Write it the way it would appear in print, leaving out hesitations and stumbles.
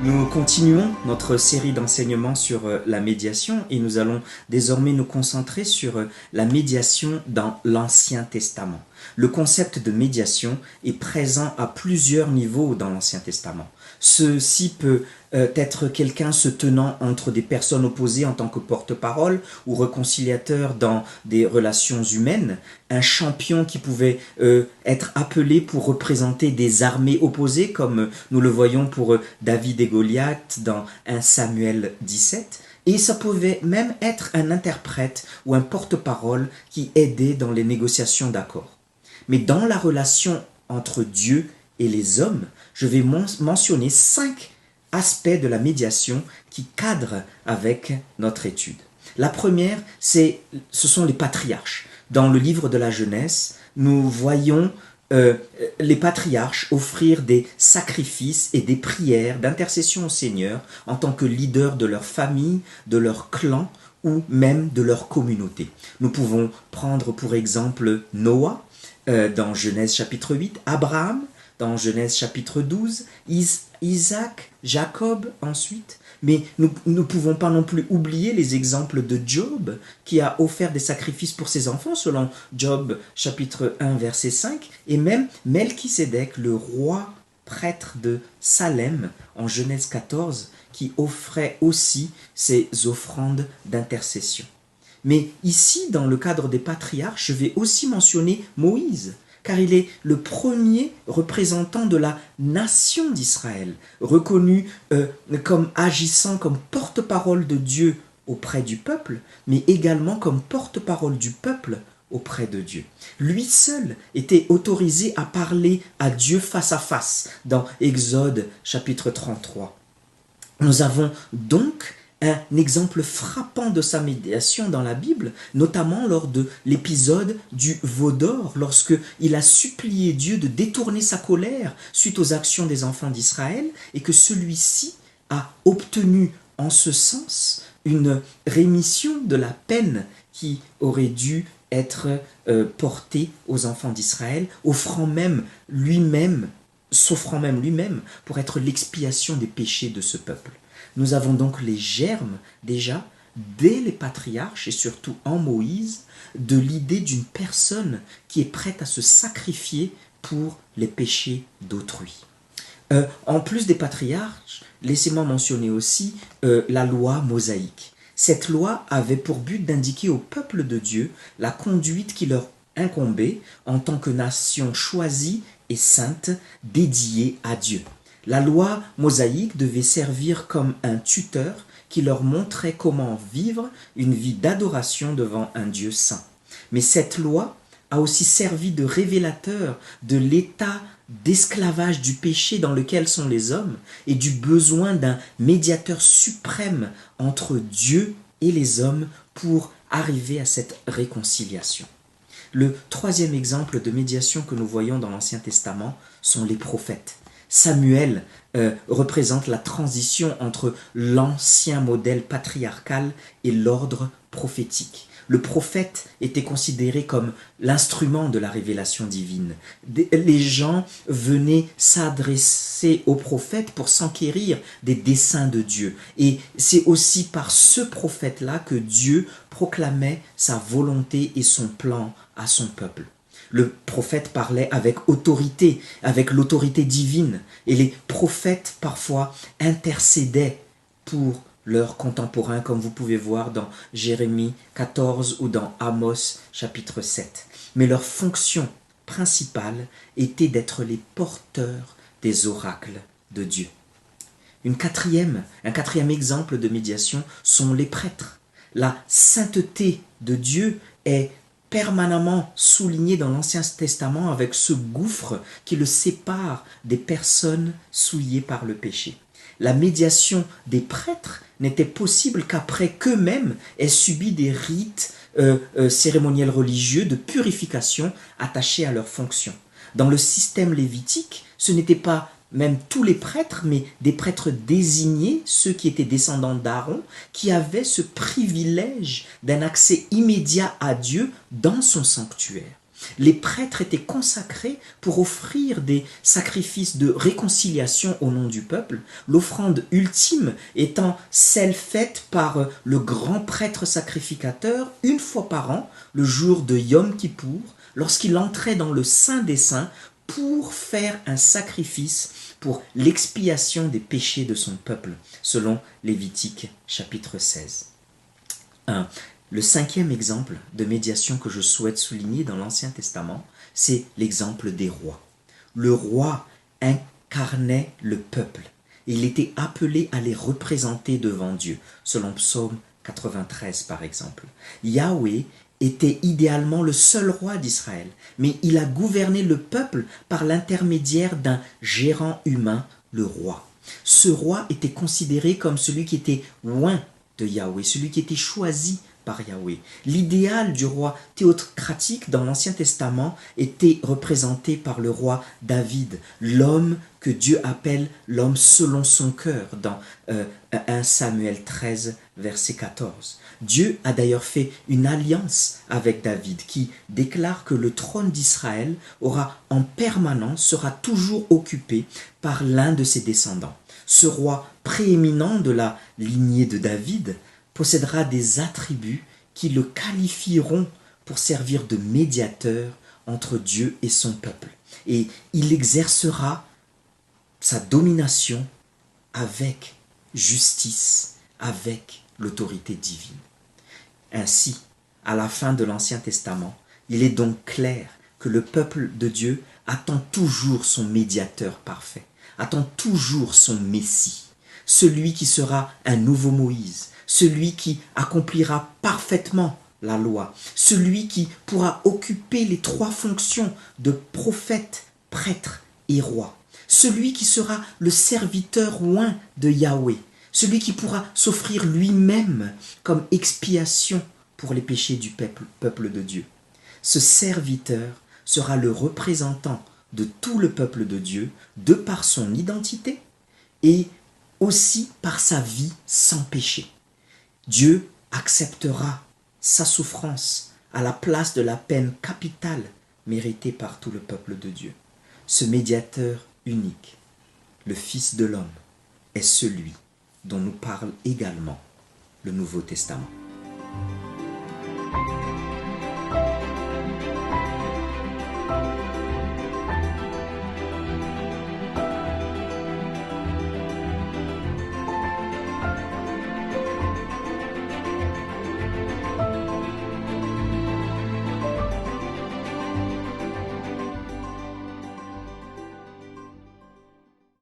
Nous continuons notre série d'enseignements sur la médiation et nous allons désormais nous concentrer sur la médiation dans l'Ancien Testament. Le concept de médiation est présent à plusieurs niveaux dans l'Ancien Testament. Ceci peut être quelqu'un se tenant entre des personnes opposées en tant que porte-parole ou réconciliateur dans des relations humaines, un champion qui pouvait être appelé pour représenter des armées opposées comme nous le voyons pour David et Goliath dans 1 Samuel 17, et ça pouvait même être un interprète ou un porte-parole qui aidait dans les négociations d'accords. Mais dans la relation entre Dieu et les hommes, je vais mentionner 5 aspects de la médiation qui cadrent avec notre étude. La première, ce sont les patriarches. Dans le livre de la Genèse, nous voyons les patriarches offrir des sacrifices et des prières d'intercession au Seigneur en tant que leaders de leur famille, de leur clan ou même de leur communauté. Nous pouvons prendre pour exemple Noah dans Genèse chapitre 8, Abraham dans Genèse chapitre 12, Isaac, Jacob ensuite. Mais nous ne pouvons pas non plus oublier les exemples de Job, qui a offert des sacrifices pour ses enfants, selon Job chapitre 1, verset 5, et même Melchisédek, le roi prêtre de Salem, en Genèse 14, qui offrait aussi ses offrandes d'intercession. Mais ici, dans le cadre des patriarches, je vais aussi mentionner Moïse, car il est le premier représentant de la nation d'Israël, reconnu comme agissant comme porte-parole de Dieu auprès du peuple, mais également comme porte-parole du peuple auprès de Dieu. Lui seul était autorisé à parler à Dieu face à face dans Exode chapitre 33. Nous avons donc un exemple frappant de sa médiation dans la Bible, notamment lors de l'épisode du veau d'or, lorsque il a supplié Dieu de détourner sa colère suite aux actions des enfants d'Israël et que celui-ci a obtenu en ce sens une rémission de la peine qui aurait dû être portée aux enfants d'Israël, s'offrant même lui-même pour être l'expiation des péchés de ce peuple. Nous avons donc les germes déjà, dès les patriarches et surtout en Moïse, de l'idée d'une personne qui est prête à se sacrifier pour les péchés d'autrui. En plus des patriarches, laissez-moi mentionner aussi la loi mosaïque. Cette loi avait pour but d'indiquer au peuple de Dieu la conduite qui leur incombait en tant que nation choisie et sainte, dédiée à Dieu. La loi mosaïque devait servir comme un tuteur qui leur montrait comment vivre une vie d'adoration devant un Dieu saint. Mais cette loi a aussi servi de révélateur de l'état d'esclavage du péché dans lequel sont les hommes et du besoin d'un médiateur suprême entre Dieu et les hommes pour arriver à cette réconciliation. Le troisième exemple de médiation que nous voyons dans l'Ancien Testament sont les prophètes. Samuel représente la transition entre l'ancien modèle patriarcal et l'ordre prophétique. Le prophète était considéré comme l'instrument de la révélation divine. Les gens venaient s'adresser au prophète pour s'enquérir des desseins de Dieu. Et c'est aussi par ce prophète-là que Dieu proclamait sa volonté et son plan à son peuple. Le prophète parlait avec autorité, avec l'autorité divine. Et les prophètes, parfois, intercédaient pour leurs contemporains, comme vous pouvez voir dans Jérémie 14 ou dans Amos chapitre 7. Mais leur fonction principale était d'être les porteurs des oracles de Dieu. Un quatrième exemple de médiation sont les prêtres. La sainteté de Dieu est permanemment souligné dans l'Ancien Testament avec ce gouffre qui le sépare des personnes souillées par le péché. La médiation des prêtres n'était possible qu'après qu'eux-mêmes aient subi des rites cérémoniels religieux de purification attachés à leur fonction. Dans le système lévitique, ce n'était pas même tous les prêtres, mais des prêtres désignés, ceux qui étaient descendants d'Aaron, qui avaient ce privilège d'un accès immédiat à Dieu dans son sanctuaire. Les prêtres étaient consacrés pour offrir des sacrifices de réconciliation au nom du peuple, l'offrande ultime étant celle faite par le grand prêtre sacrificateur une fois par an, le jour de Yom Kippour, lorsqu'il entrait dans le Saint des Saints pour faire un sacrifice pour l'expiation des péchés de son peuple, selon Lévitique chapitre 16. Le cinquième exemple de médiation que je souhaite souligner dans l'Ancien Testament, c'est l'exemple des rois. Le roi incarnait le peuple et il était appelé à les représenter devant Dieu, selon Psaume 93 par exemple. Yahweh était idéalement le seul roi d'Israël, mais il a gouverné le peuple par l'intermédiaire d'un gérant humain, le roi. Ce roi était considéré comme celui qui était oint de Yahweh, celui qui était choisi par Yahweh. L'idéal du roi théocratique dans l'Ancien Testament était représenté par le roi David, l'homme que Dieu appelle l'homme selon son cœur dans 1 Samuel 13, verset 14. Dieu a d'ailleurs fait une alliance avec David qui déclare que le trône d'Israël sera toujours occupé par l'un de ses descendants. Ce roi prééminent de la lignée de David possédera des attributs qui le qualifieront pour servir de médiateur entre Dieu et son peuple. Et il exercera sa domination avec justice, avec l'autorité divine. Ainsi, à la fin de l'Ancien Testament, il est donc clair que le peuple de Dieu attend toujours son médiateur parfait, attend toujours son Messie, celui qui sera un nouveau Moïse, celui qui accomplira parfaitement la loi, celui qui pourra occuper les trois fonctions de prophète, prêtre et roi, celui qui sera le serviteur oint de Yahweh, celui qui pourra s'offrir lui-même comme expiation pour les péchés du peuple de Dieu. Ce serviteur sera le représentant de tout le peuple de Dieu de par son identité et aussi par sa vie sans péché. Dieu acceptera sa souffrance à la place de la peine capitale méritée par tout le peuple de Dieu. Ce médiateur unique, le Fils de l'homme, est celui dont nous parle également le Nouveau Testament.